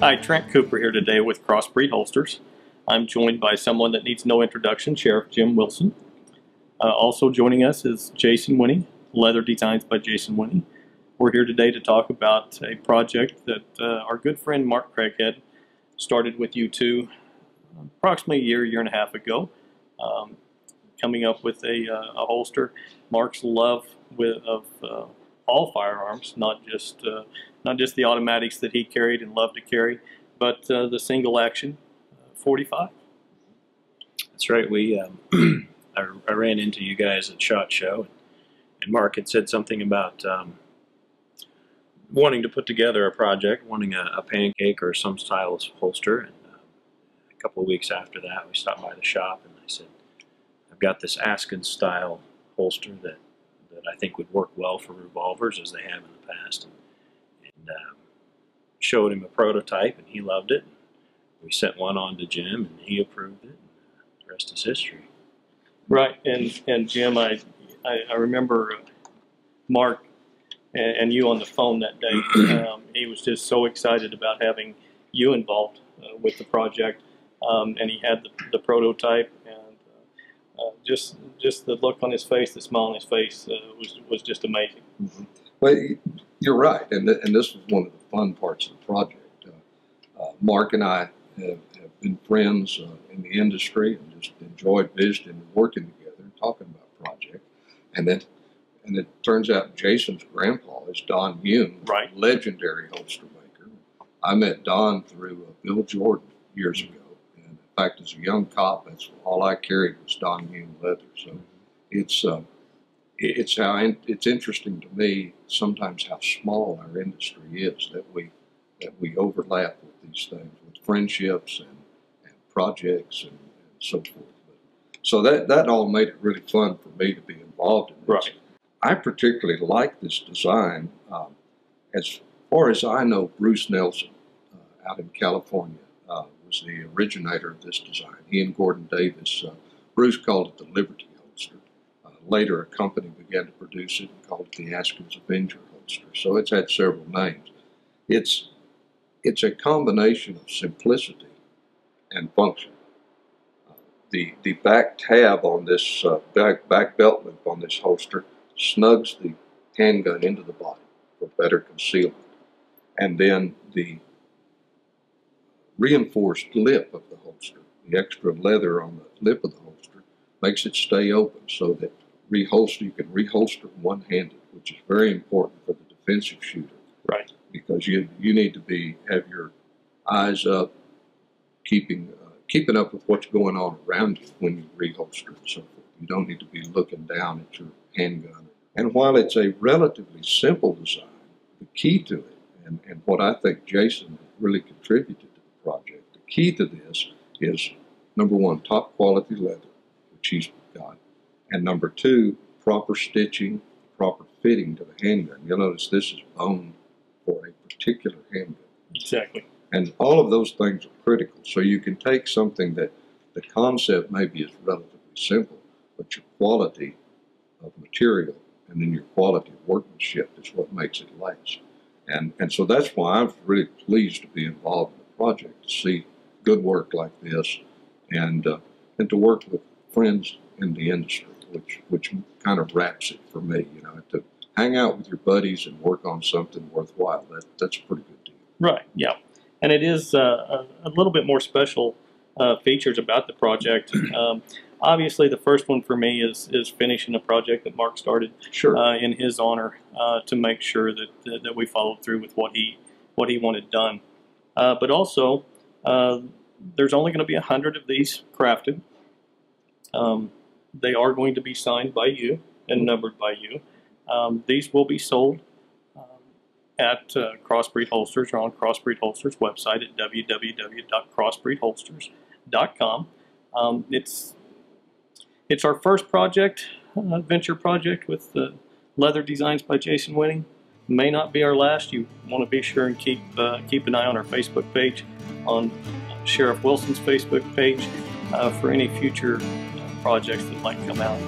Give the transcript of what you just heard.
Hi, Trent Cooper here today with CrossBreed Holsters. I'm joined by someone that needs no introduction, Sheriff Jim Wilson. Also joining us is Jason Winnie, Leather Designs by Jason Winnie. We're here today to talk about a project that our good friend Mark Craighead started with you two approximately a year and a half ago, coming up with a holster. Mark's love of all firearms, not just the automatics that he carried and loved to carry, but the single action 45. That's right. I ran into you guys at SHOT Show, and Mark had said something about wanting to put together a project, wanting a pancake or some style of holster. And a couple of weeks after that, we stopped by the shop, and I said, I've got this Askin style holster that I think would work well for revolvers, as they have in the past. And showed him a prototype, and he loved it. We sent one on to Jim, and he approved it. And the rest is history. Right, and Jim, I remember Mark and you on the phone that day. He was just so excited about having you involved with the project, and he had the prototype, and just the look on his face, the smile on his face was just amazing. Mm-hmm. Well, you're right, and this was one of the fun parts of the project. Mark and I have been friends in the industry and just enjoyed visiting and working together and talking about project. And it turns out Jason's grandpa is Don Young, right, legendary holster maker. I met Don through Bill Jordan years ago. And in fact, as a young cop, that's all I carried was Don Young leather. So it's interesting to me sometimes how small our industry is, that we overlap with these things, with friendships and projects and so forth. So that all made it really fun for me to be involved in this. Right. I particularly like this design. As far as I know, Bruce Nelson out in California was the originator of this design. He and Gordon Davis, Bruce called it the Liberty holster. Later, a company began to produce it and called it the Askin's Avenger holster. So it's had several names. It's a combination of simplicity and function. The back tab on this back belt loop on this holster snugs the handgun into the body for better concealment. And then the reinforced lip of the holster, the extra leather on the lip of the holster, makes it stay open so that you can reholster one-handed, which is very important for the defensive shooter. Right. Because you need to have your eyes up, keeping up with what's going on around you when you reholster and so forth. You don't need to be looking down at your handgun. And while it's a relatively simple design, the key to it, and what I think Jason really contributed to the project, the key to this is, number one, top quality leather, which he's got, and number two, proper stitching, proper fitting to the handgun. You'll notice this is boned for a particular handgun. Exactly. And all of those things are critical. So you can take something that the concept maybe is relatively simple, but your quality of material and then your quality of workmanship is what makes it last. And so that's why I'm really pleased to be involved in the project, to see good work like this and to work with friends in the industry, which kind of wraps it for me, to hang out with your buddies and work on something worthwhile. That's a pretty good deal. Right, yeah. And it is a little bit more special features about the project. Obviously, the first one for me is finishing a project that Mark started. Sure. In his honor, to make sure that we followed through with what he wanted done. But also, there's only going to be 100 of these crafted. They are going to be signed by you and numbered by you. These will be sold at CrossBreed Holsters or on CrossBreed Holsters website at www.crossbreedholsters.com. It's our first project, venture project with the Leather Designs by Jason Winnie. May not be our last. You want to be sure and keep an eye on our Facebook page, on Sheriff Wilson's Facebook page, for any future projects that might come out.